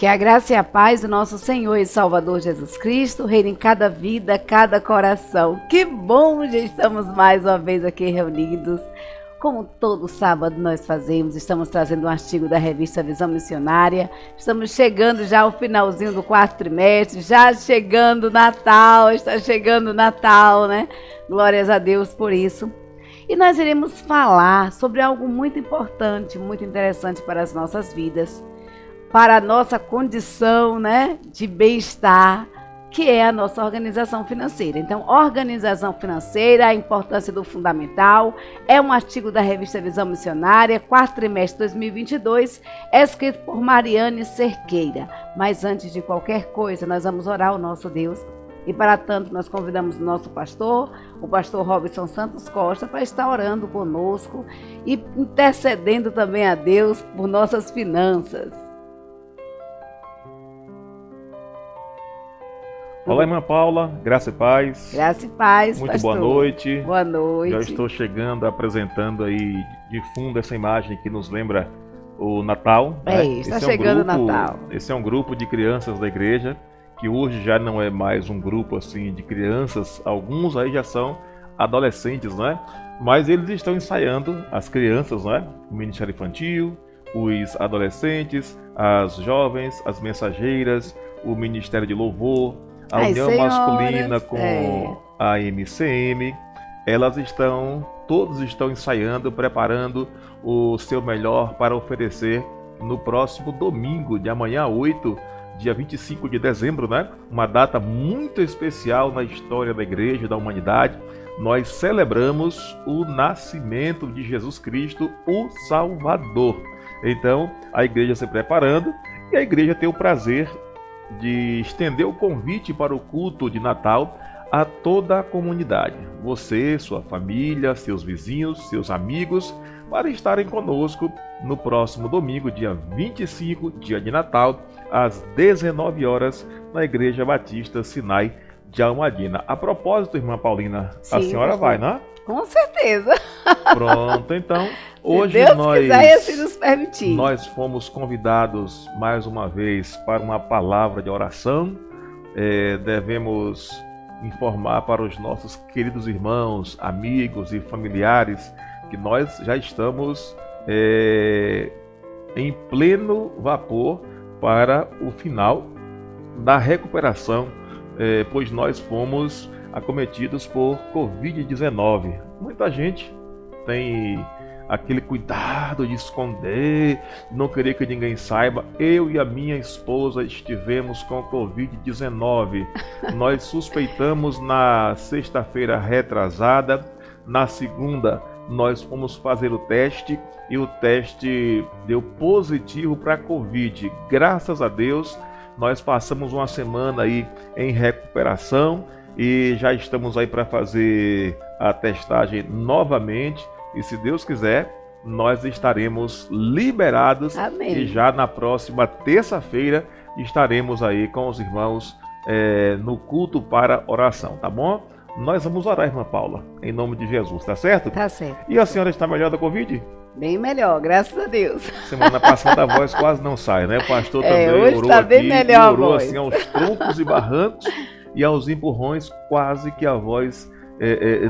Que a graça e a paz do nosso Senhor e Salvador Jesus Cristo reine em cada vida, cada coração. Que bom, já estamos mais uma vez aqui reunidos. Como todo sábado nós fazemos, estamos trazendo um artigo da revista Visão Missionária. Estamos chegando já ao finalzinho do quarto trimestre, já chegando o Natal, está chegando o Natal, né? Glórias a Deus por isso. E nós iremos falar sobre algo muito importante, muito interessante para as nossas vidas, para a nossa condição, né, de bem-estar, que é a nossa organização financeira. Então, organização financeira, a importância do fundamental, é um artigo da revista Visão Missionária, quarto trimestre de 2022, é escrito por Mariane Cerqueira. Mas antes de qualquer coisa, nós vamos orar ao nosso Deus. E para tanto, nós convidamos o nosso pastor, o pastor Robson Santos Costa, para estar orando conosco e intercedendo também a Deus por nossas finanças. Olá, irmã Paula, graça e paz. Graça e paz, muito pastor. Boa noite. Boa noite. Já estou chegando, apresentando aí de fundo essa imagem que nos lembra o Natal. Está chegando o Natal. Esse é um grupo de crianças da igreja, que hoje já não é mais um grupo assim de crianças, alguns aí já são adolescentes, né? Mas eles estão ensaiando, as crianças, né? O Ministério Infantil, os adolescentes, as jovens, as mensageiras, o Ministério de Louvor, a União Masculina com a MCM, todos estão ensaiando, preparando o seu melhor para oferecer no próximo domingo, de amanhã 8, dia 25 de dezembro, né? Uma data muito especial na história da igreja, da humanidade. Nós celebramos o nascimento de Jesus Cristo, o Salvador. Então, a igreja se preparando e a igreja tem o prazer de estender o convite para o culto de Natal a toda a comunidade. Você, sua família, seus vizinhos, seus amigos, para estarem conosco no próximo domingo, dia 25, dia de Natal, às 19 horas, na Igreja Batista Sinai de Almadina. A propósito, irmã Paulina, sim, a senhora vai, né? Com certeza. Pronto, então, hoje Deus quiser, e assim nos permitir. Nós fomos convidados mais uma vez para uma palavra de oração. Devemos informar para os nossos queridos irmãos, amigos e familiares que nós já estamos em pleno vapor para o final da recuperação, pois nós fomos acometidos por Covid-19. Muita gente tem aquele cuidado de esconder, não querer que ninguém saiba. Eu e a minha esposa estivemos com Covid-19. Nós suspeitamos na sexta-feira retrasada, na segunda nós fomos fazer o teste e o teste deu positivo para Covid. Graças a Deus, nós passamos uma semana aí em recuperação e já estamos aí para fazer a testagem novamente. E se Deus quiser, nós estaremos liberados. Amém. E já na próxima terça-feira estaremos aí com os irmãos no culto para oração, tá bom? Nós vamos orar, irmã Paula, em nome de Jesus, tá certo? Tá certo. E a senhora está melhor da Covid? Bem melhor, graças a Deus. Semana passada a voz quase não sai, né? O pastor também hoje orou tá bem aqui, melhor orou a voz. assim aos troncos e barrancos e aos empurrões, quase que a voz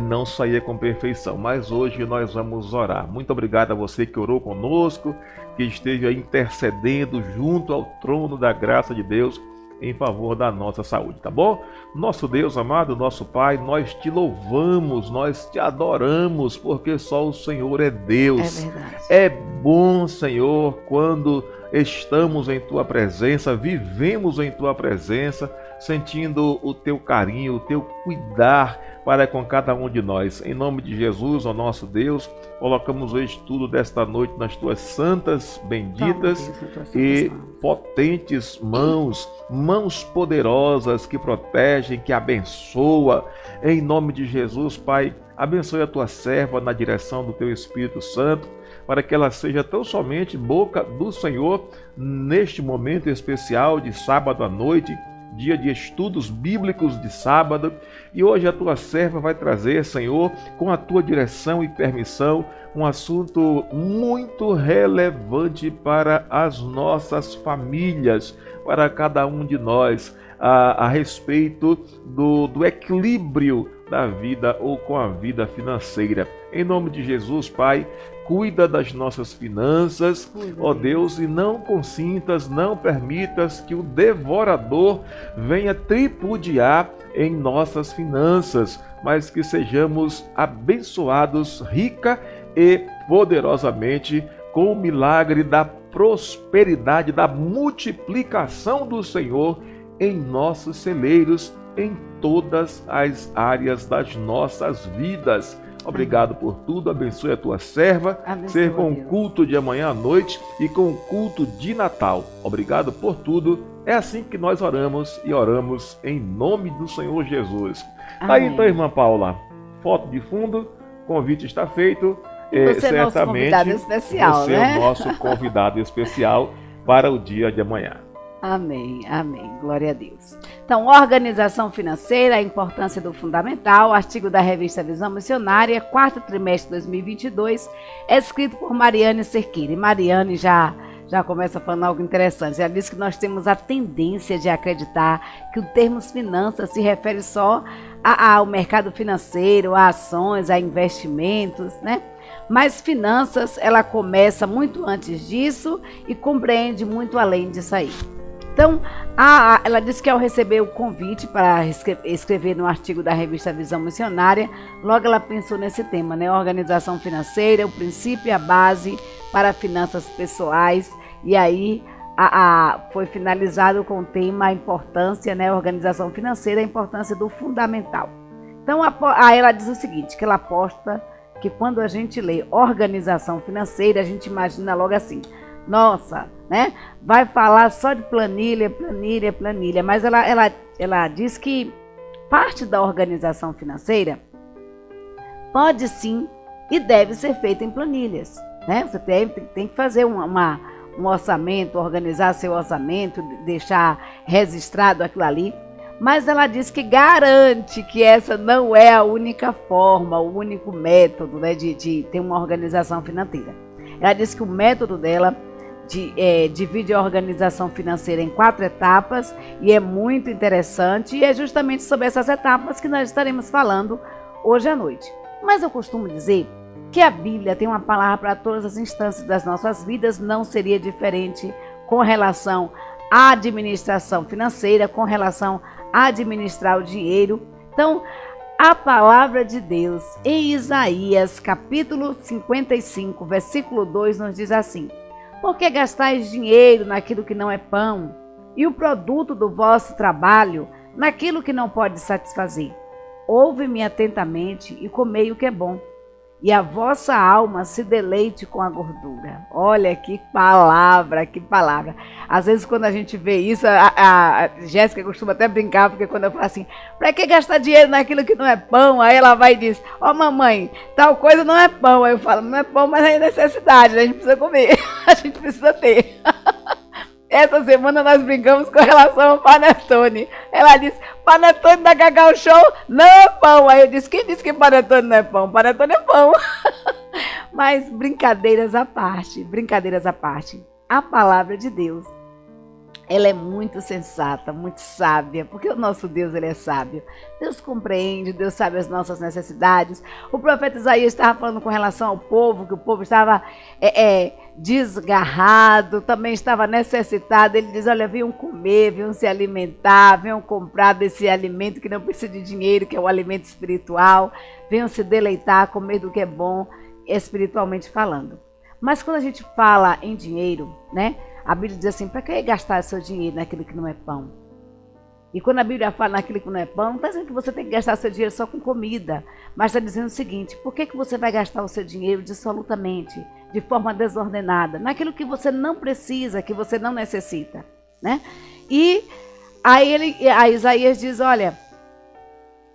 não saía com perfeição. Mas hoje nós vamos orar. Muito obrigado a você que orou conosco, que esteve aí intercedendo junto ao trono da graça de Deus em favor da nossa saúde, tá bom? Nosso Deus amado, nosso Pai, nós te louvamos, nós te adoramos, porque só o Senhor é Deus. É verdade. É bom, Senhor, quando estamos em Tua presença, vivemos em Tua presença, sentindo o Teu carinho, o Teu cuidar para com cada um de nós. Em nome de Jesus, ó nosso Deus, colocamos o estudo desta noite nas Tuas santas, benditas e potentes mãos poderosas que protegem, que abençoa. Em nome de Jesus, Pai, abençoe a Tua serva na direção do Teu Espírito Santo, para que ela seja tão somente boca do Senhor neste momento especial de sábado à noite, dia de estudos bíblicos de sábado, e hoje a tua serva vai trazer, Senhor, com a tua direção e permissão, um assunto muito relevante para as nossas famílias, para cada um de nós, a respeito do equilíbrio da vida ou com a vida financeira. Em nome de Jesus, Pai, cuida das nossas finanças, ó Deus, e não consintas, não permitas que o devorador venha tripudiar em nossas finanças, mas que sejamos abençoados rica e poderosamente com o milagre da prosperidade, da multiplicação do Senhor em nossos celeiros, em todas as áreas das nossas vidas. Obrigado por tudo, abençoe a tua serva, ser com o culto de amanhã à noite e com o culto de Natal. Obrigado por tudo, é assim que nós oramos e oramos em nome do Senhor Jesus. Aí então, irmã Paula, foto de fundo, convite está feito. Você é nosso convidado especial, você é o nosso convidado especial para o dia de amanhã. Amém, amém, glória a Deus. Então, organização financeira, a importância do fundamental, artigo da revista Visão Missionária, quarto trimestre de 2022, é escrito por Mariane Cerqueira. E Mariane já começa falando algo interessante, já diz que nós temos a tendência de acreditar que o termo finanças se refere só ao mercado financeiro, a ações, a investimentos, né? Mas finanças, ela começa muito antes disso e compreende muito além disso aí. Então, ela disse que ao receber o convite para escrever no artigo da revista Visão Missionária, logo ela pensou nesse tema, né? Organização financeira, o princípio e a base para finanças pessoais. E aí foi finalizado com o tema a importância, né? Organização financeira, a importância do fundamental. Então, aí ela diz o seguinte, que ela aposta que quando a gente lê organização financeira, a gente imagina logo assim, nossa, né? Vai falar só de planilha, mas ela diz que parte da organização financeira pode sim e deve ser feita em planilhas, né? Você tem que fazer um orçamento, organizar seu orçamento, deixar registrado aquilo ali, mas ela diz que garante que essa não é a única forma, o único método, né, de ter uma organização financeira. Ela diz que o método dela divide a organização financeira em 4 etapas e é muito interessante, e é justamente sobre essas etapas que nós estaremos falando hoje à noite. Mas eu costumo dizer que a Bíblia tem uma palavra para todas as instâncias das nossas vidas, não seria diferente com relação à administração financeira, com relação a administrar o dinheiro. Então, a palavra de Deus em Isaías, capítulo 55, versículo 2, nos diz assim: por que gastais dinheiro naquilo que não é pão, e o produto do vosso trabalho naquilo que não pode satisfazer? Ouve-me atentamente e comei o que é bom, e a vossa alma se deleite com a gordura. Olha que palavra, que palavra. Às vezes quando a gente vê isso, a Jéssica costuma até brincar, porque quando eu falo assim, para que gastar dinheiro naquilo que não é pão? Aí ela vai e diz, ó mamãe, tal coisa não é pão. Aí eu falo, não é pão, mas é necessidade, a gente precisa comer, a gente precisa ter. Essa semana nós brincamos com relação ao panetone. Ela disse, panetone da Cacau Show não é pão. Aí eu disse, quem disse que panetone não é pão? Panetone é pão. Mas brincadeiras à parte, a palavra de Deus, ela é muito sensata, muito sábia, porque o nosso Deus, ele é sábio. Deus compreende, Deus sabe as nossas necessidades. O profeta Isaías estava falando com relação ao povo, que o povo estava desgarrado, também estava necessitado. Ele diz, olha, venham comer, venham se alimentar, venham comprar desse alimento que não precisa de dinheiro, que é o alimento espiritual. Venham se deleitar, comer do que é bom, espiritualmente falando. Mas quando a gente fala em dinheiro, né? A Bíblia diz assim, para que gastar seu dinheiro naquilo que não é pão? E quando a Bíblia fala naquilo que não é pão, não está dizendo que você tem que gastar seu dinheiro só com comida, mas está dizendo o seguinte, por que você vai gastar o seu dinheiro dissolutamente, de forma desordenada, naquilo que você não precisa, que você não necessita, né? E aí Isaías diz, olha,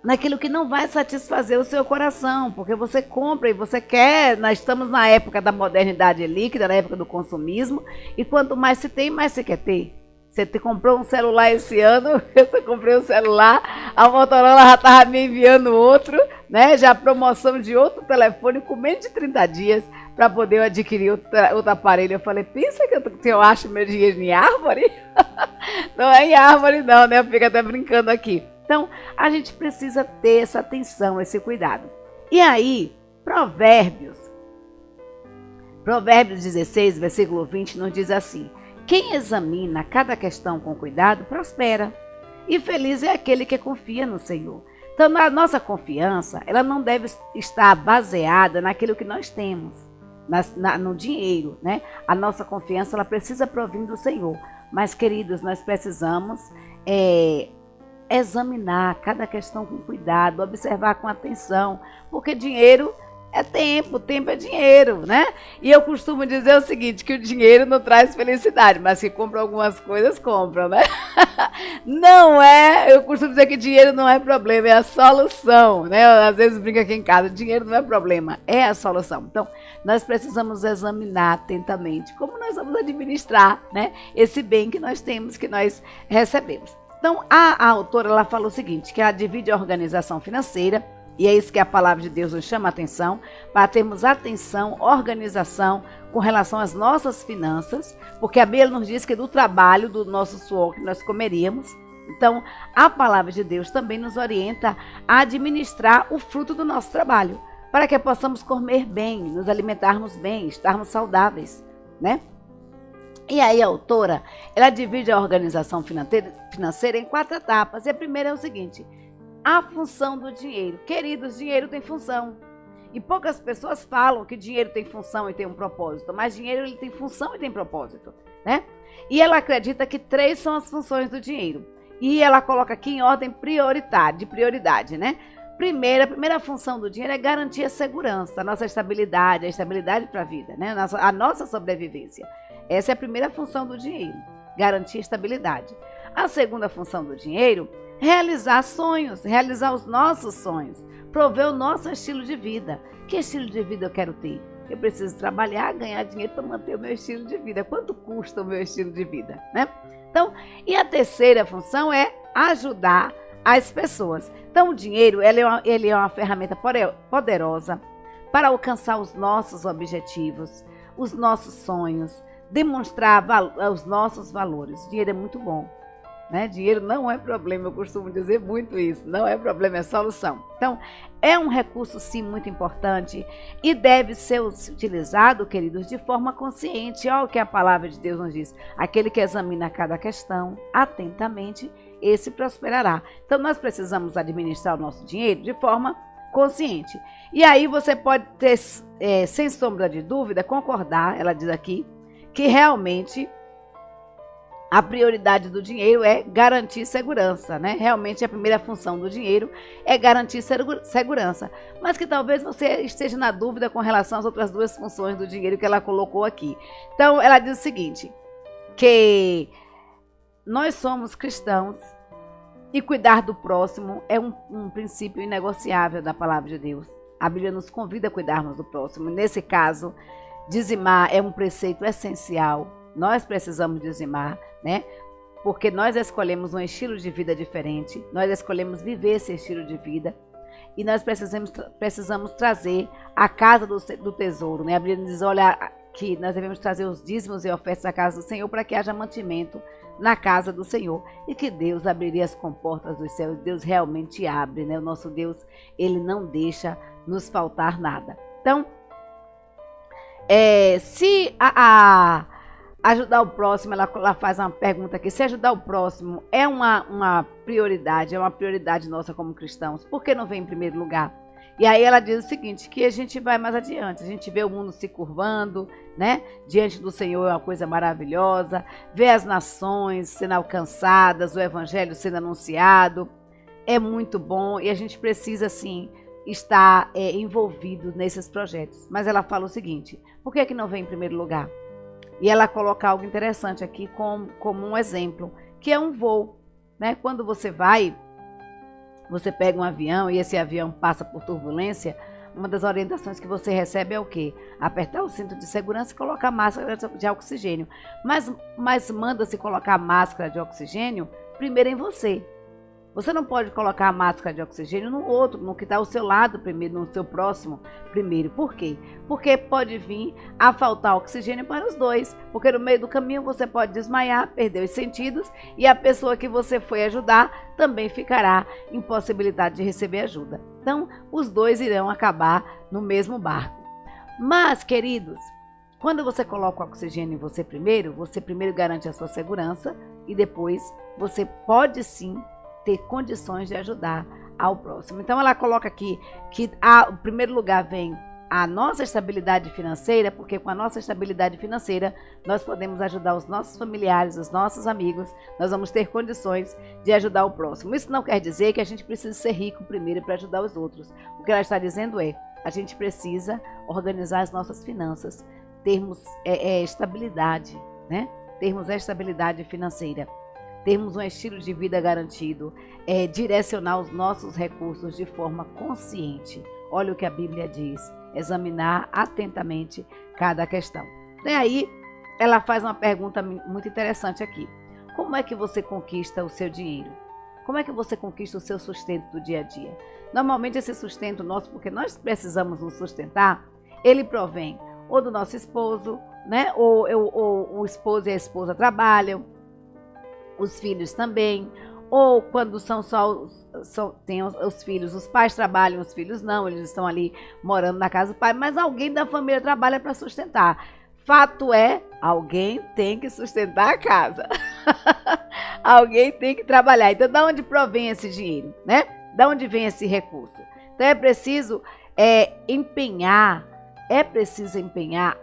naquilo que não vai satisfazer o seu coração, porque você compra e você quer, nós estamos na época da modernidade líquida, na época do consumismo, e quanto mais se tem, mais se quer ter. Você comprou um celular esse ano, eu comprei um celular, a Motorola já estava me enviando outro, né? Já promoção de outro telefone com menos de 30 dias para poder eu adquirir outro aparelho. Eu falei, pensa que eu acho meu dinheiro em árvore? Não é em árvore não, né? Eu fico até brincando aqui. Então, a gente precisa ter essa atenção, esse cuidado. E aí, Provérbios 16, versículo 20, nos diz assim: quem examina cada questão com cuidado, prospera. E feliz é aquele que confia no Senhor. Então, a nossa confiança, ela não deve estar baseada naquilo que nós temos, no dinheiro, né? A nossa confiança, ela precisa provir do Senhor. Mas, queridos, nós precisamos examinar cada questão com cuidado, observar com atenção, porque dinheiro é tempo é dinheiro, né? E eu costumo dizer o seguinte, que o dinheiro não traz felicidade, mas que compra algumas coisas, compram, né? Não é, eu costumo dizer que dinheiro não é problema, é a solução, né? Eu, às vezes brinco aqui em casa, dinheiro não é problema, é a solução. Então, nós precisamos examinar atentamente como nós vamos administrar, né, esse bem que nós temos, que nós recebemos. Então, a autora, ela fala o seguinte, que ela divide a organização financeira, e é isso que a palavra de Deus nos chama a atenção, para termos atenção, organização com relação às nossas finanças, porque a Bíblia nos diz que é do trabalho, do nosso suor que nós comeríamos. Então, a palavra de Deus também nos orienta a administrar o fruto do nosso trabalho, para que possamos comer bem, nos alimentarmos bem, estarmos saudáveis, né? E aí a autora, ela divide a organização financeira em 4 etapas. E a primeira é o seguinte: a função do dinheiro. Queridos, dinheiro tem função. E poucas pessoas falam que dinheiro tem função e tem um propósito, mas dinheiro ele tem função e tem propósito, né? E ela acredita que 3 são as funções do dinheiro. E ela coloca aqui em ordem prioritária, de prioridade, né? A primeira função do dinheiro é garantir a segurança, a nossa estabilidade, a estabilidade para a vida, né? A nossa sobrevivência. Essa é a primeira função do dinheiro, garantir estabilidade. A segunda função do dinheiro, realizar sonhos, realizar os nossos sonhos, prover o nosso estilo de vida. Que estilo de vida eu quero ter? Eu preciso trabalhar, ganhar dinheiro para manter o meu estilo de vida. Quanto custa o meu estilo de vida, né? Então, e a terceira função é ajudar as pessoas. Então, o dinheiro, ele é uma ferramenta poderosa para alcançar os nossos objetivos, os nossos sonhos, demonstrar os nossos valores. O dinheiro é muito bom, né? Dinheiro não é problema, eu costumo dizer muito isso. Não é problema, é solução. Então, é um recurso, sim, muito importante e deve ser utilizado, queridos, de forma consciente. Olha o que a palavra de Deus nos diz. Aquele que examina cada questão atentamente, esse prosperará. Então, nós precisamos administrar o nosso dinheiro de forma consciente. E aí você pode ter, sem sombra de dúvida, concordar, ela diz aqui, que realmente a prioridade do dinheiro é garantir segurança, né? Realmente a primeira função do dinheiro é garantir segurança. Mas que talvez você esteja na dúvida com relação às outras 2 funções do dinheiro que ela colocou aqui. Então, ela diz o seguinte, que nós somos cristãos e cuidar do próximo é um princípio inegociável da palavra de Deus. A Bíblia nos convida a cuidarmos do próximo. Nesse caso, dizimar é um preceito essencial. Nós precisamos dizimar, né? Porque nós escolhemos um estilo de vida diferente, nós escolhemos viver esse estilo de vida e nós precisamos trazer a casa do tesouro, né? A Bíblia diz, olha, que nós devemos trazer os dízimos e ofertas à casa do Senhor para que haja mantimento na casa do Senhor e que Deus abriria as comportas dos céus. Deus realmente abre, né? O nosso Deus, ele não deixa nos faltar nada. Então, se ajudar o próximo, ela faz uma pergunta aqui, se ajudar o próximo é uma prioridade nossa como cristãos, por que não vem em primeiro lugar? E aí ela diz o seguinte, que a gente vai mais adiante, a gente vê o mundo se curvando, né? Diante do Senhor é uma coisa maravilhosa, vê as nações sendo alcançadas, o evangelho sendo anunciado, é muito bom e a gente precisa, sim, estar envolvido nesses projetos. Mas ela fala o seguinte, por que não vem em primeiro lugar? E ela coloca algo interessante aqui como um exemplo, que é um voo, né? Quando você pega um avião e esse avião passa por turbulência, uma das orientações que você recebe é o quê? Apertar o cinto de segurança e colocar máscara de oxigênio. Mas manda-se colocar a máscara de oxigênio primeiro em você. Você não pode colocar a máscara de oxigênio no outro, no que está ao seu lado primeiro, no seu próximo primeiro. Por quê? Porque pode vir a faltar oxigênio para os dois. Porque no meio do caminho você pode desmaiar, perder os sentidos e a pessoa que você foi ajudar também ficará impossibilitada de receber ajuda. Então, os dois irão acabar no mesmo barco. Mas, queridos, quando você coloca o oxigênio em você primeiro garante a sua segurança e depois você pode sim ter condições de ajudar ao próximo. Então ela coloca aqui que em primeiro lugar vem a nossa estabilidade financeira, porque com a nossa estabilidade financeira nós podemos ajudar os nossos familiares, os nossos amigos, nós vamos ter condições de ajudar o próximo. Isso não quer dizer que a gente precisa ser rico primeiro para ajudar os outros. O que ela está dizendo é, a gente precisa organizar as nossas finanças, termos estabilidade, né? Termos estabilidade financeira. Termos um estilo de vida garantido, direcionar os nossos recursos de forma consciente. Olha o que a Bíblia diz, examinar atentamente cada questão. E aí, ela faz uma pergunta muito interessante aqui. Como é que você conquista o seu dinheiro? Como é que você conquista o seu sustento do dia a dia? Normalmente esse sustento nosso, porque nós precisamos nos sustentar, ele provém ou do nosso esposo, né? Ou o esposo e a esposa trabalham, os filhos também, ou quando tem os filhos, os pais trabalham, os filhos não, eles estão ali morando na casa do pai, mas alguém da família trabalha para sustentar. Fato é, alguém tem que sustentar a casa. Alguém tem que trabalhar. Então, de onde provém esse dinheiro, né? De onde vem esse recurso? Então, é preciso empenhar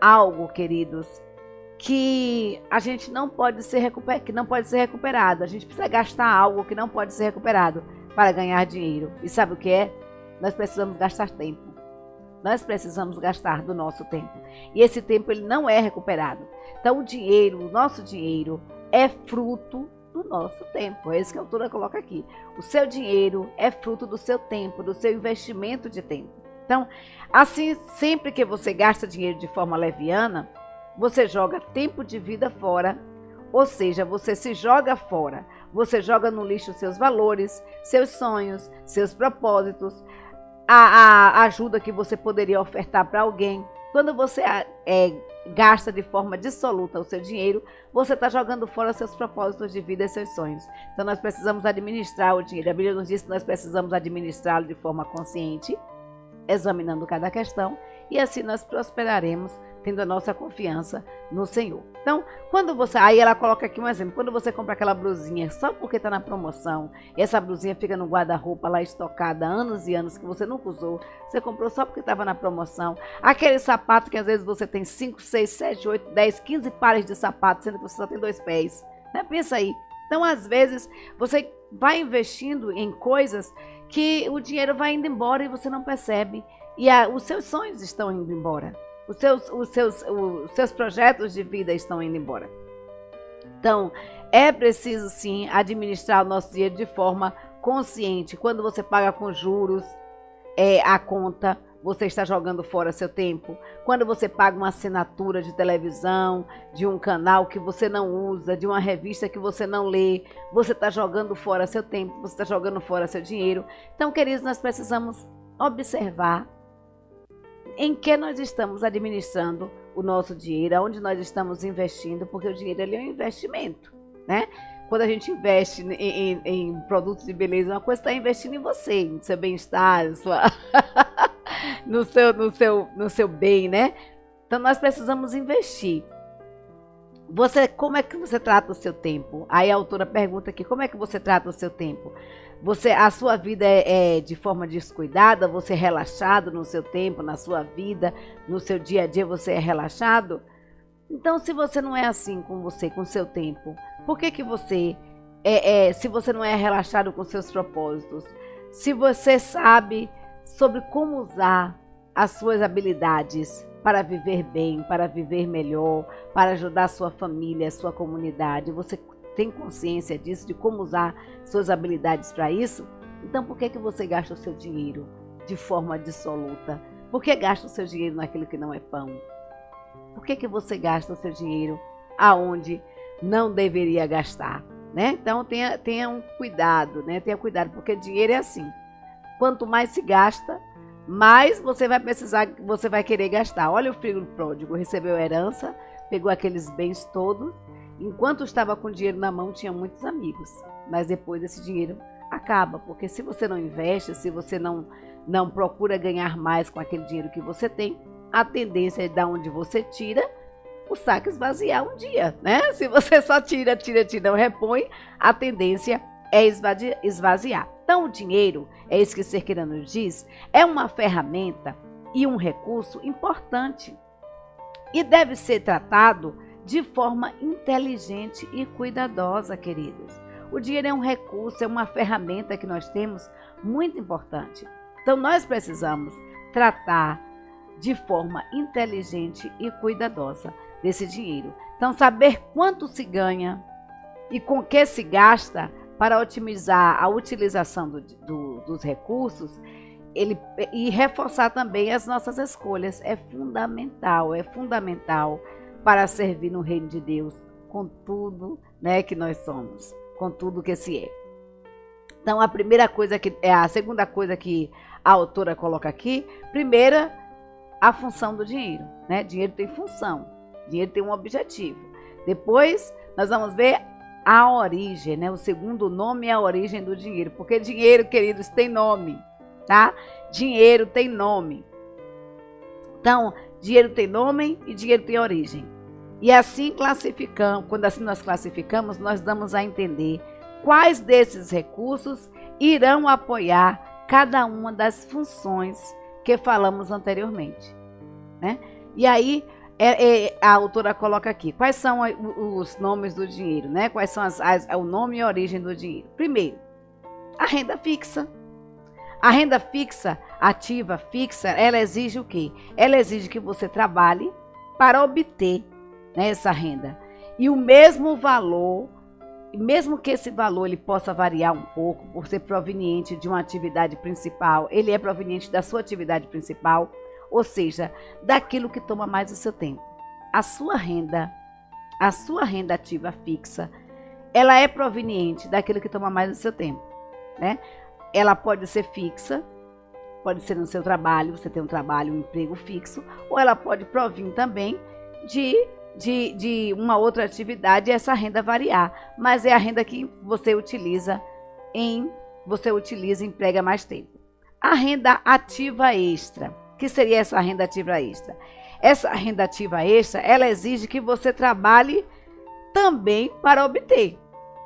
algo, queridos, que a gente não pode ser recuperado. A gente precisa gastar algo que não pode ser recuperado para ganhar dinheiro. E sabe o que é? Nós precisamos gastar tempo. Nós precisamos gastar do nosso tempo. E esse tempo ele não é recuperado. Então o nosso dinheiro é fruto do nosso tempo. É isso que a autora coloca aqui. O seu dinheiro é fruto do seu tempo, do seu investimento de tempo. Então, assim, sempre que você gasta dinheiro de forma leviana, você joga tempo de vida fora, ou seja, você se joga fora, você joga no lixo seus valores, seus sonhos, seus propósitos, a ajuda que você poderia ofertar para alguém. Quando você gasta de forma dissoluta o seu dinheiro, você está jogando fora seus propósitos de vida e seus sonhos. Então nós precisamos administrar o dinheiro. A Bíblia nos diz que nós precisamos administrá-lo de forma consciente, examinando cada questão, e assim nós prosperaremos, tendo a nossa confiança no Senhor. Então, aí ela coloca aqui um exemplo, quando você compra aquela blusinha só porque está na promoção, e essa blusinha fica no guarda-roupa lá estocada há anos e anos que você nunca usou, você comprou só porque estava na promoção, aquele sapato que às vezes você tem 5, 6, 7, 8, 10, 15 pares de sapatos, sendo que você só tem 2 pés, né? Pensa aí. Então, às vezes, você vai investindo em coisas que o dinheiro vai indo embora e você não percebe, e os seus sonhos estão indo embora. Os seus projetos de vida estão indo embora. Então, é preciso sim administrar o nosso dinheiro de forma consciente. Quando você paga com juros a conta, você está jogando fora seu tempo. Quando você paga uma assinatura de televisão, de um canal que você não usa, de uma revista que você não lê, você está jogando fora seu tempo, você está jogando fora seu dinheiro. Então, queridos, nós precisamos observar em que nós estamos administrando o nosso dinheiro, aonde nós estamos investindo, porque o dinheiro ele é um investimento, né? Quando a gente investe em produtos de beleza, uma coisa está investindo em você, no seu bem-estar, no seu bem, né? Então nós precisamos investir. Como é que você trata o seu tempo? Aí a autora pergunta aqui, como é que você trata o seu tempo? A sua vida é de forma descuidada? Você é relaxado no seu tempo, na sua vida, no seu dia a dia você é relaxado? Então, se você não é assim com o seu tempo, por que você, se você não é relaxado com seus propósitos, se você sabe sobre como usar as suas habilidades para viver bem, para viver melhor, para ajudar a sua família, a sua comunidade, você tem consciência disso, de como usar suas habilidades para isso? Então, por que você gasta o seu dinheiro de forma dissoluta? Por que gasta o seu dinheiro naquilo que não é pão? Por que você gasta o seu dinheiro aonde não deveria gastar? Né? Então tenha um cuidado, né? Tenha cuidado, porque dinheiro é assim. Quanto mais se gasta, mais você vai precisar, você vai querer gastar. Olha o filho pródigo, recebeu herança, pegou aqueles bens todos. Enquanto estava com o dinheiro na mão, tinha muitos amigos. Mas depois esse dinheiro acaba, porque se você não investe, se você não procura ganhar mais com aquele dinheiro que você tem, a tendência é de onde você tira, o saco esvaziar um dia, né? Se você só tira, não repõe, a tendência é esvaziar. Então o dinheiro, é isso que Cerqueira nos diz, é uma ferramenta e um recurso importante e deve ser tratado de forma inteligente e cuidadosa, queridos. O dinheiro é um recurso, é uma ferramenta que nós temos muito importante. Então nós precisamos tratar de forma inteligente e cuidadosa desse dinheiro. Então saber quanto se ganha e com que se gasta para otimizar a utilização dos recursos e reforçar também as nossas escolhas é fundamental para servir no reino de Deus com tudo, né, que nós somos, com tudo que se é. Então a segunda coisa que a autora coloca aqui, primeira, a função do dinheiro, né? Dinheiro tem função, dinheiro tem um objetivo. Depois nós vamos ver a origem, né? O segundo nome é a origem do dinheiro, porque dinheiro, queridos, tem nome, tá? Dinheiro tem nome. Então, dinheiro tem nome e dinheiro tem origem. E assim classificamos, quando assim nós classificamos, nós damos a entender quais desses recursos irão apoiar cada uma das funções que falamos anteriormente, né? E aí a autora coloca aqui, quais são os nomes do dinheiro, né? Quais são o nome e a origem do dinheiro? Primeiro, a renda fixa. A renda fixa, ativa, fixa, ela exige o quê? Ela exige que você trabalhe para obter, né, essa renda. E o mesmo valor, mesmo que esse valor ele possa variar um pouco por ser proveniente de uma atividade principal, ele é proveniente da sua atividade principal, ou seja, daquilo que toma mais o seu tempo. A sua renda ativa fixa, ela é proveniente daquilo que toma mais o seu tempo, né? Ela pode ser fixa, pode ser no seu trabalho, você tem um trabalho, um emprego fixo, ou ela pode provir também de uma outra atividade e essa renda variar, mas é a renda que você utiliza e emprega mais tempo. A renda ativa extra, que seria essa renda ativa extra? Essa renda ativa extra, ela exige que você trabalhe também para obter,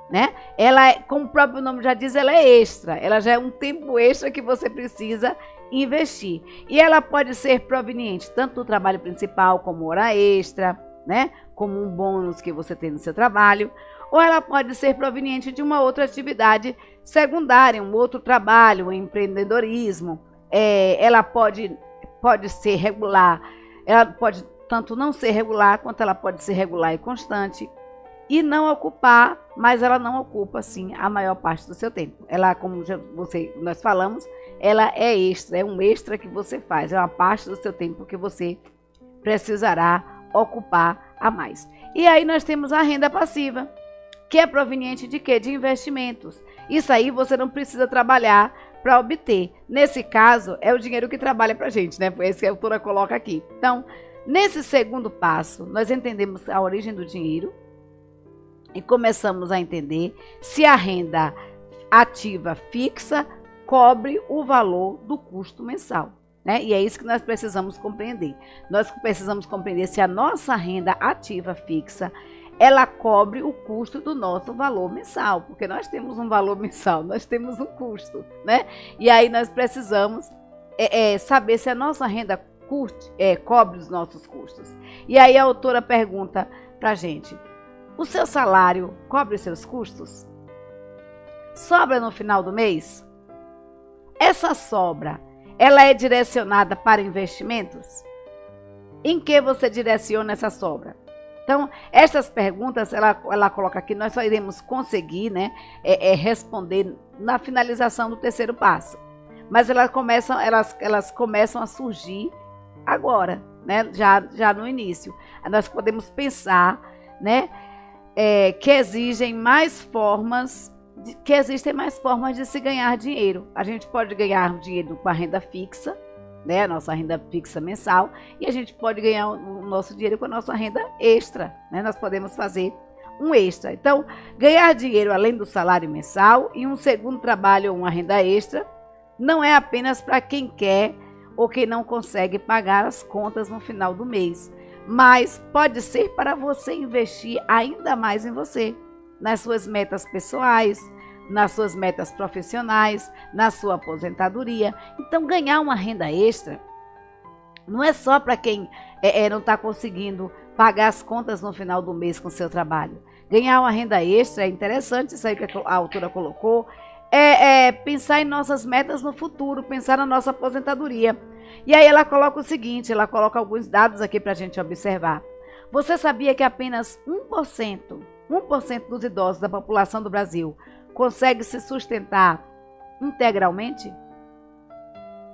né? Ela, como o próprio nome já diz, ela é extra, ela já é um tempo extra que você precisa investir. E ela pode ser proveniente tanto do trabalho principal como hora extra, né? Como um bônus que você tem no seu trabalho, ou ela pode ser proveniente de uma outra atividade secundária, um outro trabalho, um empreendedorismo. Ela pode ser regular, ela pode tanto não ser regular, quanto ela pode ser regular e constante, e não ocupar, mas ela não ocupa, sim, a maior parte do seu tempo. Ela, como nós falamos, ela é extra, é um extra que você faz, é uma parte do seu tempo que você precisará ocupar a mais. E aí nós temos a renda passiva, que é proveniente de quê? De investimentos. Isso aí você não precisa trabalhar para obter. Nesse caso, é o dinheiro que trabalha para a gente, né? Por isso que a autora coloca aqui. Então, nesse segundo passo, nós entendemos a origem do dinheiro e começamos a entender se a renda ativa fixa cobre o valor do custo mensal, né? E é isso que nós precisamos compreender. Nós precisamos compreender se a nossa renda ativa fixa ela cobre o custo do nosso valor mensal, porque nós temos um valor mensal, nós temos um custo, né? E aí nós precisamos saber se a nossa renda cobre os nossos custos. E aí a autora pergunta pra gente, o seu salário cobre os seus custos? Sobra no final do mês? Essa sobra, ela é direcionada para investimentos? Em que você direciona essa sobra? Então, essas perguntas, ela coloca aqui, nós só iremos conseguir, né, responder na finalização do terceiro passo. mas elas começam a surgir agora, né? Já no início. Nós podemos pensar, né, que existem mais formas de se ganhar dinheiro. A gente pode ganhar dinheiro com a renda fixa, né, a nossa renda fixa mensal, e a gente pode ganhar o nosso dinheiro com a nossa renda extra, né? Nós podemos fazer um extra. Então, ganhar dinheiro além do salário mensal e um segundo trabalho ou uma renda extra não é apenas para quem quer ou quem não consegue pagar as contas no final do mês, mas pode ser para você investir ainda mais em você, nas suas metas pessoais, nas suas metas profissionais, na sua aposentadoria. Então, ganhar uma renda extra não é só para quem não está conseguindo pagar as contas no final do mês com o seu trabalho. Ganhar uma renda extra é interessante, isso aí que a autora colocou, pensar em nossas metas no futuro, pensar na nossa aposentadoria. E aí ela coloca o seguinte, ela coloca alguns dados aqui para a gente observar. Você sabia que apenas 1% dos idosos da população do Brasil consegue se sustentar integralmente?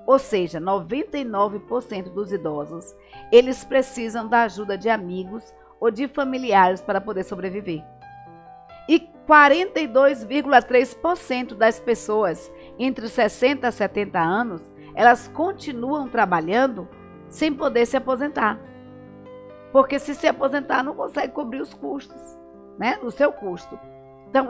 Ou seja, 99% dos idosos, eles precisam da ajuda de amigos ou de familiares para poder sobreviver. E 42,3% das pessoas entre 60 a 70 anos, elas continuam trabalhando sem poder se aposentar. Porque se aposentar não consegue cobrir os custos, né? O seu custo. Então,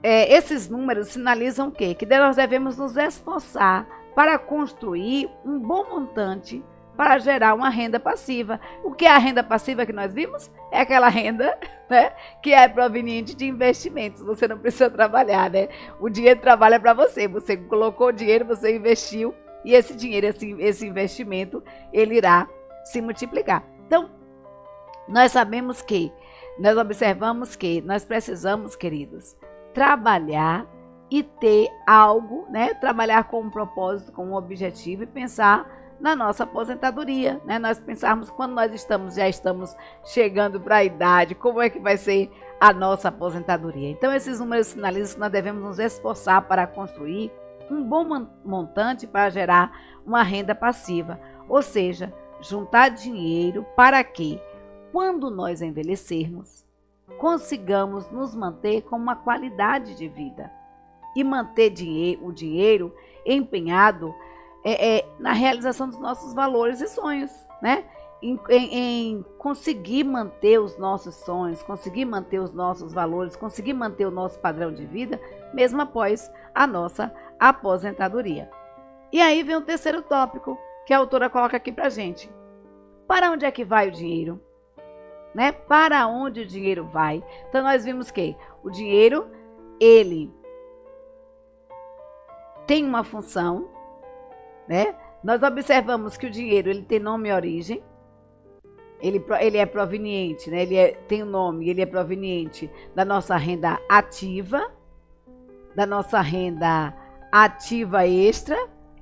esses números sinalizam o quê? Que nós devemos nos esforçar para construir um bom montante para gerar uma renda passiva. O que é a renda passiva que nós vimos? É aquela renda, né, que é proveniente de investimentos. Você não precisa trabalhar, né? O dinheiro trabalha para você. Você colocou o dinheiro, você investiu e esse dinheiro, esse investimento, ele irá se multiplicar. Então, nós observamos que nós precisamos, queridos, trabalhar e ter algo, né? Trabalhar com um propósito, com um objetivo e pensar na nossa aposentadoria, né? Nós pensarmos quando nós já estamos chegando para a idade, como é que vai ser a nossa aposentadoria. Então, esses números sinalizam que nós devemos nos esforçar para construir um bom montante para gerar uma renda passiva, ou seja, juntar dinheiro para que, quando nós envelhecermos, consigamos nos manter com uma qualidade de vida e manter o dinheiro empenhado na realização dos nossos valores e sonhos, né? Em conseguir manter os nossos sonhos, conseguir manter os nossos valores, conseguir manter o nosso padrão de vida, mesmo após a nossa aposentadoria. E aí vem o terceiro tópico que a autora coloca aqui pra gente. Para onde é que vai o dinheiro? Né? Para onde o dinheiro vai? Então nós vimos que o dinheiro, ele tem uma função, né? Nós observamos que o dinheiro, ele tem nome e origem, ele é proveniente, né? Tem um nome, ele é proveniente da nossa renda ativa, da nossa renda ativa extra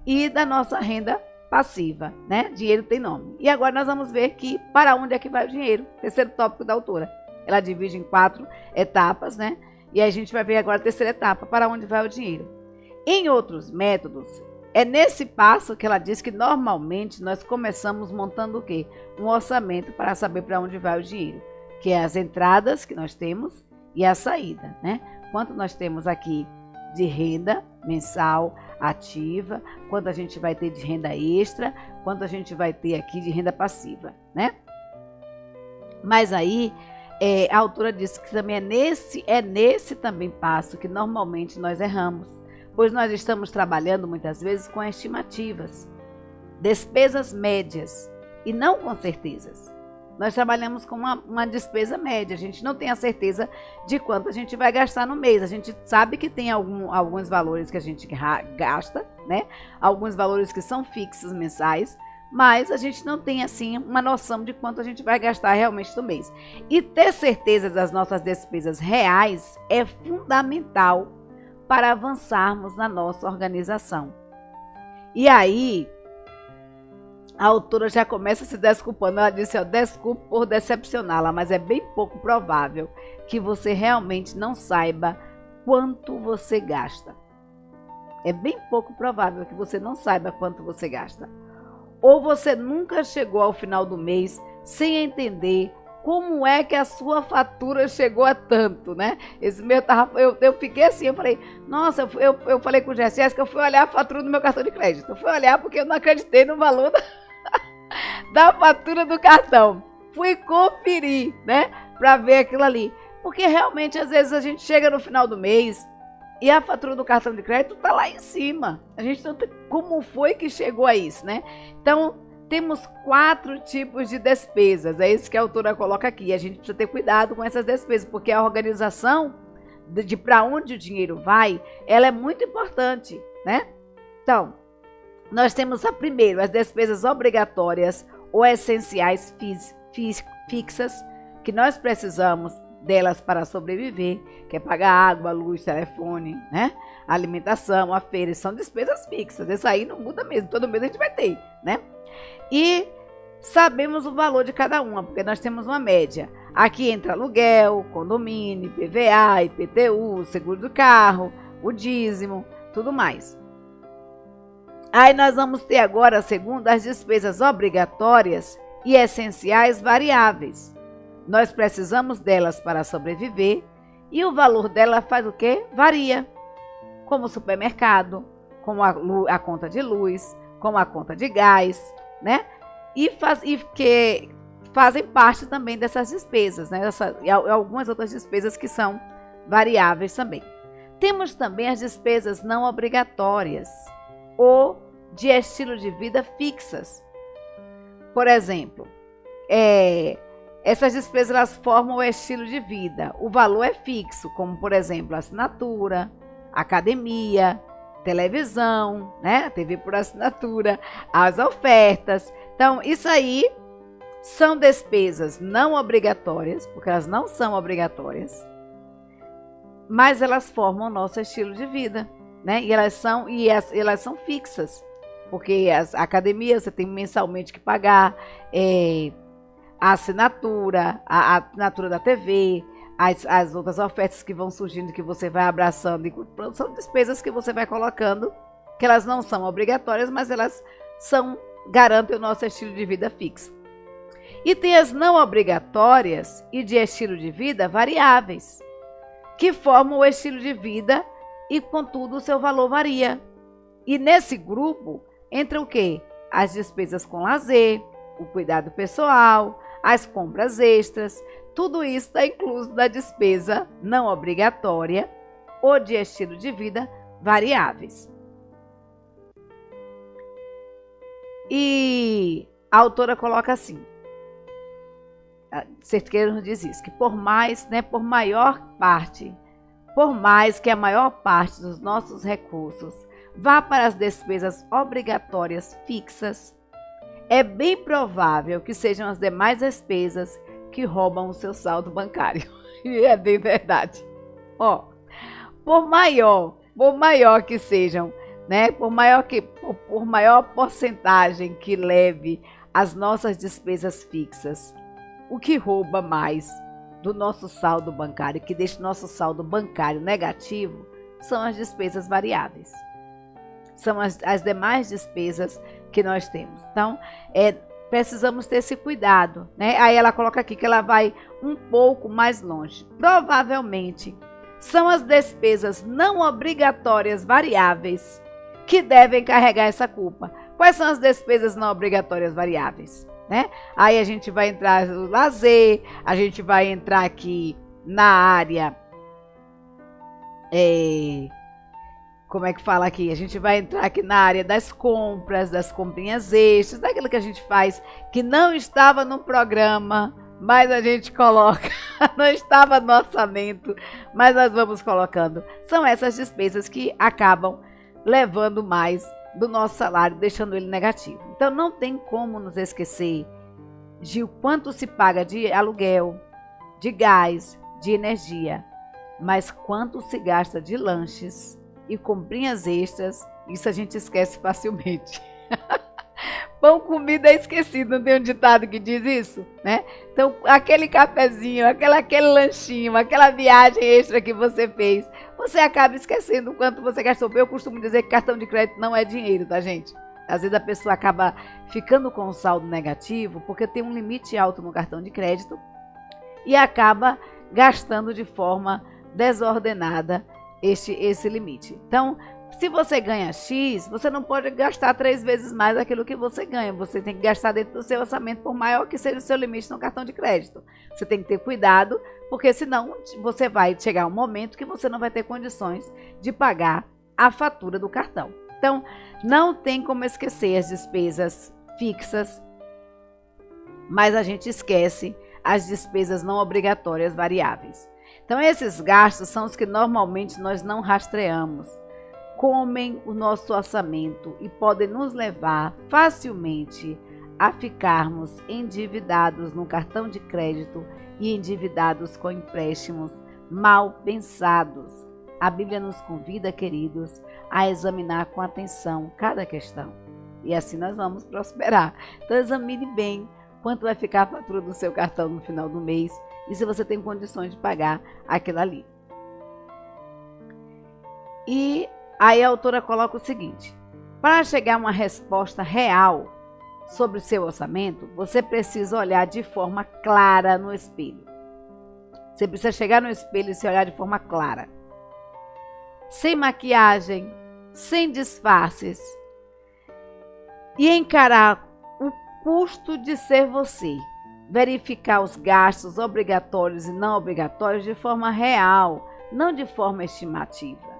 e da nossa renda passiva, né? Dinheiro tem nome. E agora nós vamos ver que para onde é que vai o dinheiro? Terceiro tópico da autora. Ela divide em 4 etapas, né? E aí a gente vai ver agora a terceira etapa, para onde vai o dinheiro. Em outros métodos, é nesse passo que ela diz que normalmente nós começamos montando o quê? Um orçamento para saber para onde vai o dinheiro, que é as entradas que nós temos e a saída, né? Quanto nós temos aqui de renda mensal ativa, quanto a gente vai ter de renda extra, quanto a gente vai ter aqui de renda passiva, né? Mas aí a autora disse que também é nesse também passo que normalmente nós erramos, pois nós estamos trabalhando muitas vezes com estimativas, despesas médias e não com certezas. Nós trabalhamos com uma despesa média, a gente não tem a certeza de quanto a gente vai gastar no mês. A gente sabe que tem alguns valores que a gente gasta, né? Alguns valores que são fixos mensais, mas a gente não tem assim uma noção de quanto a gente vai gastar realmente no mês. E ter certeza das nossas despesas reais é fundamental para avançarmos na nossa organização. E aí, a autora já começa se desculpando. Ela disse, desculpe por decepcioná-la, mas é bem pouco provável que você realmente não saiba quanto você gasta. É bem pouco provável que você não saiba quanto você gasta. Ou você nunca chegou ao final do mês sem entender como é que a sua fatura chegou a tanto, né? Esse meu eu fiquei assim, eu falei, nossa, eu falei com o Jéssica que eu fui olhar a fatura do meu cartão de crédito. Eu fui olhar porque eu não acreditei no valor da fatura do cartão. Fui conferir, né? Para ver aquilo ali. Porque realmente, às vezes, a gente chega no final do mês e a fatura do cartão de crédito está lá em cima. A gente não tem como foi que chegou a isso, né? Então, temos 4 tipos de despesas. É isso que a autora coloca aqui. A gente precisa ter cuidado com essas despesas, porque a organização de para onde o dinheiro vai, ela é muito importante, né? Então, nós temos primeiro as despesas obrigatórias ou essenciais fixas, que nós precisamos delas para sobreviver, que é pagar água, luz, telefone, né? Alimentação, a feira, são despesas fixas. Isso aí não muda mesmo, todo mês a gente vai ter, né? E sabemos o valor de cada uma, porque nós temos uma média. Aqui entra aluguel, condomínio, IPVA, IPTU, seguro do carro, o dízimo, tudo mais. Aí nós vamos ter agora, segundo, as despesas obrigatórias e essenciais variáveis. Nós precisamos delas para sobreviver e o valor dela faz o quê? Varia. Como o supermercado, como a conta de luz, como a conta de gás, né? E que fazem parte também dessas despesas, né? E algumas outras despesas que são variáveis também. Temos também as despesas não obrigatórias ou de estilo de vida fixas. Por exemplo, essas despesas elas formam o estilo de vida. O valor é fixo, como por exemplo assinatura, academia, televisão, né? TV por assinatura, as ofertas. Então, isso aí são despesas não obrigatórias, porque elas não são obrigatórias, mas elas formam o nosso estilo de vida, né? E elas são fixas, porque a academia você tem mensalmente que pagar, a assinatura, a assinatura da TV, as outras ofertas que vão surgindo, que você vai abraçando, são despesas que você vai colocando, que elas não são obrigatórias, mas elas garantem o nosso estilo de vida fixo. E tem as não obrigatórias e de estilo de vida variáveis, que formam o estilo de vida e, contudo, o seu valor varia. E nesse grupo entra o quê? As despesas com lazer, o cuidado pessoal, as compras extras, tudo isso está incluso na despesa não obrigatória ou de estilo de vida variáveis. E a autora coloca assim, Cerqueira nos diz isso, que por mais que a maior parte dos nossos recursos vá para as despesas obrigatórias fixas, é bem provável que sejam as demais despesas que roubam o seu saldo bancário. E é bem verdade. Por maior que sejam, né? Por maior porcentagem que leve as nossas despesas fixas, o que rouba mais do nosso saldo bancário, que deixa o nosso saldo bancário negativo, são as despesas variáveis. São as demais despesas que nós temos. Então, precisamos ter esse cuidado, né? Aí ela coloca aqui que ela vai um pouco mais longe. Provavelmente, são as despesas não obrigatórias variáveis que devem carregar essa culpa. Quais são as despesas não obrigatórias variáveis? Né? Aí a gente vai entrar no lazer, a gente vai entrar aqui na área... Como é que fala aqui? A gente vai entrar aqui na área das compras, das comprinhas extras, daquilo que a gente faz, que não estava no programa, mas a gente coloca, não estava no orçamento, mas nós vamos colocando. São essas despesas que acabam levando mais do nosso salário, deixando ele negativo. Então não tem como nos esquecer de o quanto se paga de aluguel, de gás, de energia, mas quanto se gasta de lanches e comprinhas extras, isso a gente esquece facilmente. Pão, comida é esquecido, não tem um ditado que diz isso, né? Então, aquele cafezinho, aquele lanchinho, aquela viagem extra que você fez, você acaba esquecendo o quanto você gastou. Eu costumo dizer que cartão de crédito não é dinheiro, tá, gente? Às vezes a pessoa acaba ficando com um saldo negativo porque tem um limite alto no cartão de crédito e acaba gastando de forma desordenada esse limite. Então, se você ganha X, você não pode gastar 3 vezes mais daquilo que você ganha. Você tem que gastar dentro do seu orçamento, por maior que seja o seu limite no cartão de crédito. Você tem que ter cuidado, porque senão você vai chegar um momento que você não vai ter condições de pagar a fatura do cartão. Então, não tem como esquecer as despesas fixas, mas a gente esquece as despesas não obrigatórias variáveis. Então, esses gastos são os que normalmente nós não rastreamos. Comem o nosso orçamento e podem nos levar facilmente a ficarmos endividados no cartão de crédito e endividados com empréstimos mal pensados. A Bíblia nos convida, queridos, a examinar com atenção cada questão. E assim nós vamos prosperar. Então examine bem quanto vai ficar a fatura do seu cartão no final do mês e se você tem condições de pagar aquilo ali. E aí a autora coloca o seguinte: para chegar a uma resposta real sobre o seu orçamento, você precisa olhar de forma clara no espelho. Você precisa chegar no espelho e se olhar de forma clara. Sem maquiagem, sem disfarces. E encarar o custo de ser você. Verificar os gastos obrigatórios e não obrigatórios de forma real, não de forma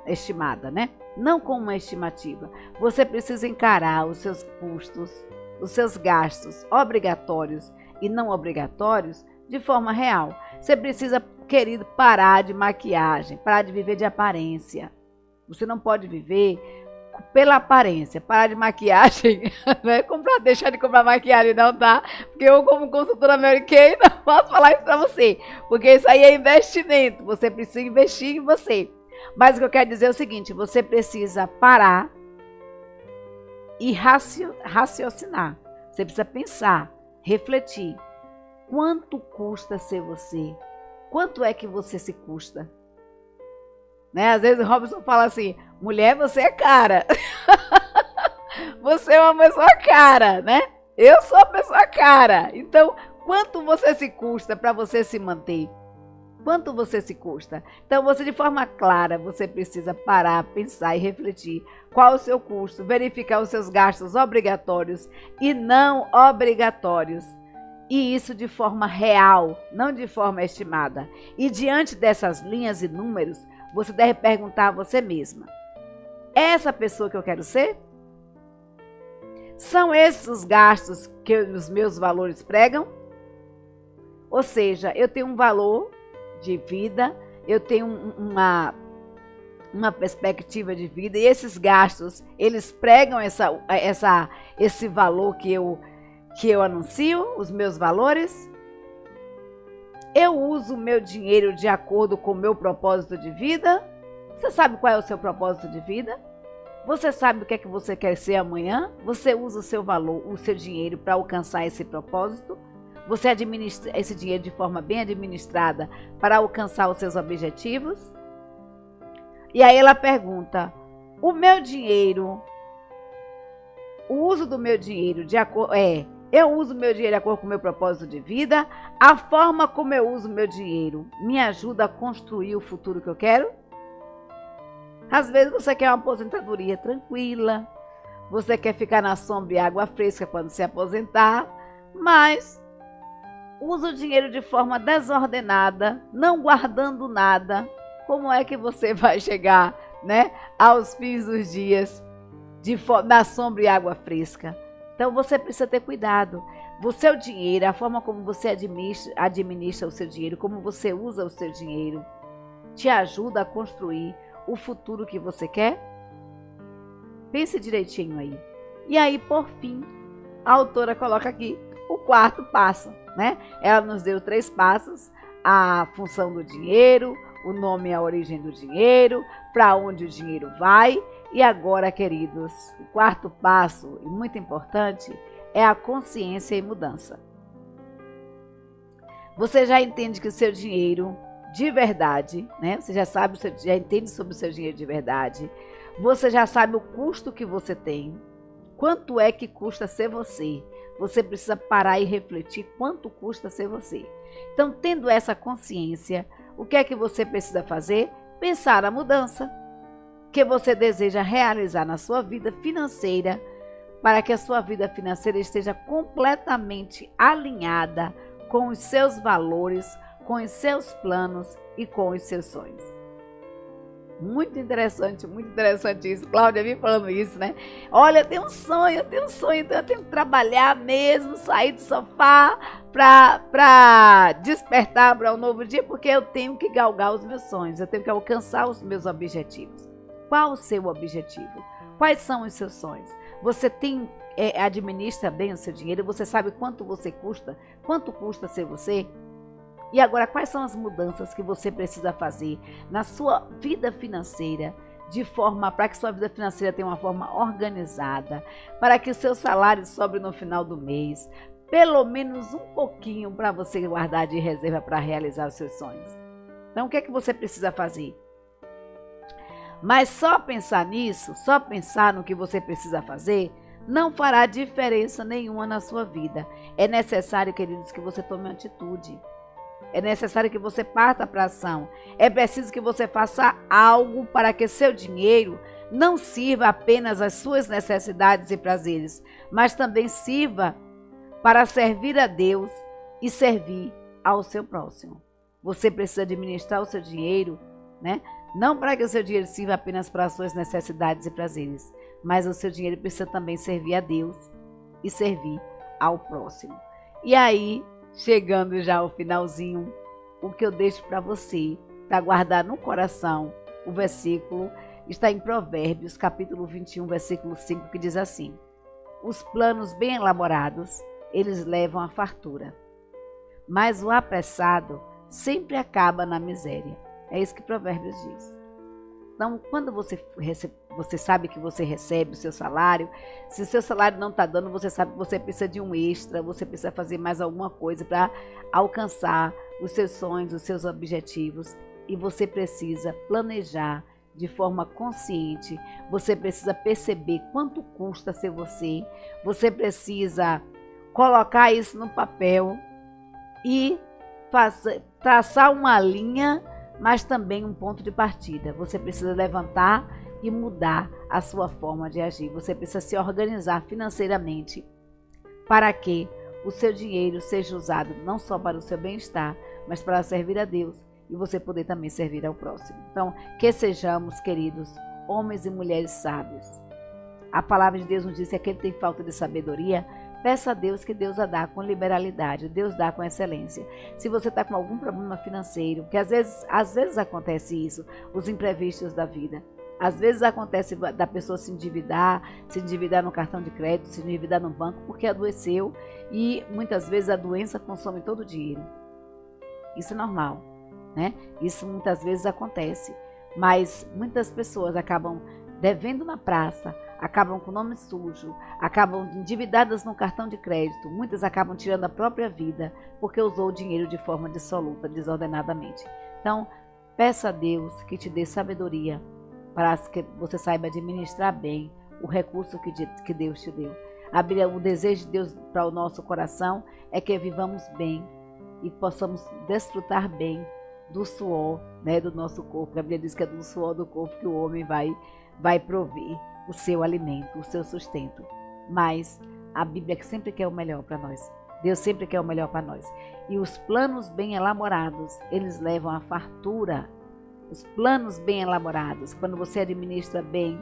estimada, né? Não com uma estimativa. Você precisa encarar os seus custos, os seus gastos obrigatórios e não obrigatórios de forma real. Você precisa, querido, parar de maquiagem, parar de viver de aparência. Você não pode viver pela aparência, parar de maquiagem, não é deixar de comprar maquiagem não, tá? Porque eu, como consultora Mary Kay, não posso falar isso pra você, porque isso aí é investimento, você precisa investir em você. Mas o que eu quero dizer é o seguinte: você precisa parar e raciocinar. Você precisa pensar, refletir. Quanto custa ser você? Quanto é que você se custa? Né? Às vezes o Robson fala assim: mulher, você é cara. Você é uma pessoa cara, né? Eu sou uma pessoa cara. Então, quanto você se custa para você se manter? Quanto você se custa? Então, você, de forma clara, você precisa parar, pensar e refletir qual o seu custo, verificar os seus gastos obrigatórios e não obrigatórios. E isso de forma real, não de forma estimada. E diante dessas linhas e números, você deve perguntar a você mesma: é essa pessoa que eu quero ser? São esses os gastos que os meus valores pregam? Ou seja, eu tenho um valor de vida, eu tenho uma perspectiva de vida, e esses gastos, eles pregam esse valor que eu anuncio, os meus valores? Eu uso o meu dinheiro de acordo com o meu propósito de vida? Você sabe qual é o seu propósito de vida? Você sabe o que é que você quer ser amanhã? Você usa o seu valor, o seu dinheiro para alcançar esse propósito? Você administra esse dinheiro de forma bem administrada para alcançar os seus objetivos? E aí ela pergunta: o meu dinheiro, o uso do meu dinheiro eu uso meu dinheiro de acordo com o meu propósito de vida? A forma como eu uso meu dinheiro me ajuda a construir o futuro que eu quero? Às vezes você quer uma aposentadoria tranquila, você quer ficar na sombra e água fresca quando se aposentar, mas usa o dinheiro de forma desordenada, não guardando nada. Como é que você vai chegar, né, aos fins dos dias na sombra e água fresca? Então você precisa ter cuidado. O seu dinheiro, a forma como você administra o seu dinheiro, como você usa o seu dinheiro, te ajuda a construir o futuro que você quer? Pense direitinho aí. E aí, por fim, a autora coloca aqui o 4º passo, né? Ela nos deu 3 passos: a função do dinheiro, o nome e a origem do dinheiro, para onde o dinheiro vai. E agora, queridos, o 4º passo, e muito importante, é a consciência e mudança. Você já entende que o seu dinheiro de verdade, né? Você já sabe, você já entende sobre o seu dinheiro de verdade. Você já sabe o custo que você tem. Quanto é que custa ser você? Você precisa parar e refletir quanto custa ser você. Então, tendo essa consciência, o que é que você precisa fazer? Pensar a mudança que você deseja realizar na sua vida financeira, para que a sua vida financeira esteja completamente alinhada com os seus valores, com os seus planos e com os seus sonhos. Muito interessante isso. Cláudia me falando isso, né? Olha, eu tenho um sonho, então eu tenho que trabalhar mesmo, sair do sofá para despertar para um novo dia, porque eu tenho que galgar os meus sonhos, eu tenho que alcançar os meus objetivos. Qual o seu objetivo? Quais são os seus sonhos? Você administra bem o seu dinheiro? Você sabe quanto você custa? Quanto custa ser você? E agora, quais são as mudanças que você precisa fazer na sua vida financeira, de forma para que sua vida financeira tenha uma forma organizada, para que o seu salário sobre no final do mês, pelo menos um pouquinho para você guardar de reserva para realizar os seus sonhos. Então, o que é que você precisa fazer? Mas só pensar nisso, só pensar no que você precisa fazer, não fará diferença nenhuma na sua vida. É necessário, queridos, que você tome atitude. É necessário que você parta para a ação. É preciso que você faça algo para que seu dinheiro não sirva apenas às suas necessidades e prazeres, mas também sirva para servir a Deus e servir ao seu próximo. Você precisa administrar o seu dinheiro, né? Não para que o seu dinheiro sirva apenas para as suas necessidades e prazeres, mas o seu dinheiro precisa também servir a Deus e servir ao próximo. E aí, chegando já ao finalzinho, o que eu deixo para você, para guardar no coração, o versículo está em Provérbios, capítulo 21, versículo 5, que diz assim: os planos bem elaborados, eles levam à fartura, mas o apressado sempre acaba na miséria. É isso que Provérbios diz. Então, quando você sabe que você recebe o seu salário, se o seu salário não está dando, você sabe que você precisa de um extra, você precisa fazer mais alguma coisa para alcançar os seus sonhos, os seus objetivos, e você precisa planejar de forma consciente, você precisa perceber quanto custa ser você, você precisa colocar isso no papel e traçar uma linha, mas também um ponto de partida. Você precisa levantar e mudar a sua forma de agir. Você precisa se organizar financeiramente para que o seu dinheiro seja usado não só para o seu bem-estar, mas para servir a Deus e você poder também servir ao próximo. Então, que sejamos, queridos, homens e mulheres sábios. A palavra de Deus nos diz que aquele que tem falta de sabedoria, peça a Deus, que Deus a dá com liberalidade, Deus dá com excelência. Se você está com algum problema financeiro, que às vezes acontece isso, os imprevistos da vida. Às vezes acontece da pessoa se endividar no cartão de crédito, se endividar no banco porque adoeceu, e muitas vezes a doença consome todo o dinheiro. Isso é normal, né? Isso muitas vezes acontece, mas muitas pessoas acabam devendo na praça, acabam com o nome sujo, acabam endividadas no cartão de crédito, muitas acabam tirando a própria vida porque usou o dinheiro de forma dissoluta, desordenadamente. Então, peça a Deus que te dê sabedoria para que você saiba administrar bem o recurso que Deus te deu. O desejo de Deus para o nosso coração é que vivamos bem e possamos desfrutar bem do suor, né, do nosso corpo. A Bíblia diz que é do suor do corpo que o homem vai prover o seu alimento, o seu sustento. Mas a Bíblia sempre quer o melhor para nós. Deus sempre quer o melhor para nós. E os planos bem elaborados, eles levam à fartura. Os planos bem elaborados, quando você administra bem,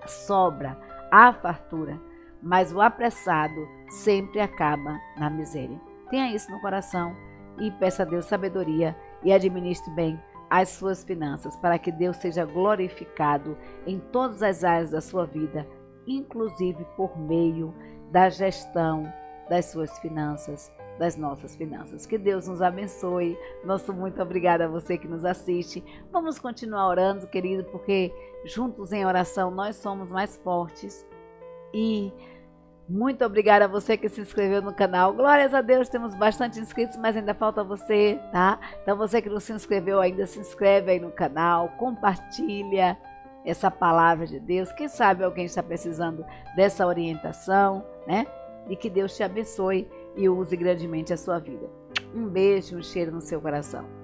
sobra, há fartura. Mas o apressado sempre acaba na miséria. Tenha isso no coração e peça a Deus sabedoria e administre bem as suas finanças, para que Deus seja glorificado em todas as áreas da sua vida, inclusive por meio da gestão das suas finanças, das nossas finanças. Que Deus nos abençoe. Nosso muito obrigada a você que nos assiste. Vamos continuar orando, querido, porque juntos em oração nós somos mais fortes e Muito obrigada a você que se inscreveu no canal. Glórias a Deus, temos bastante inscritos, mas ainda falta você, tá? Então você que não se inscreveu ainda, se inscreve aí no canal, compartilha essa palavra de Deus. Quem sabe alguém está precisando dessa orientação, né? E que Deus te abençoe e use grandemente a sua vida. Um beijo, um cheiro no seu coração.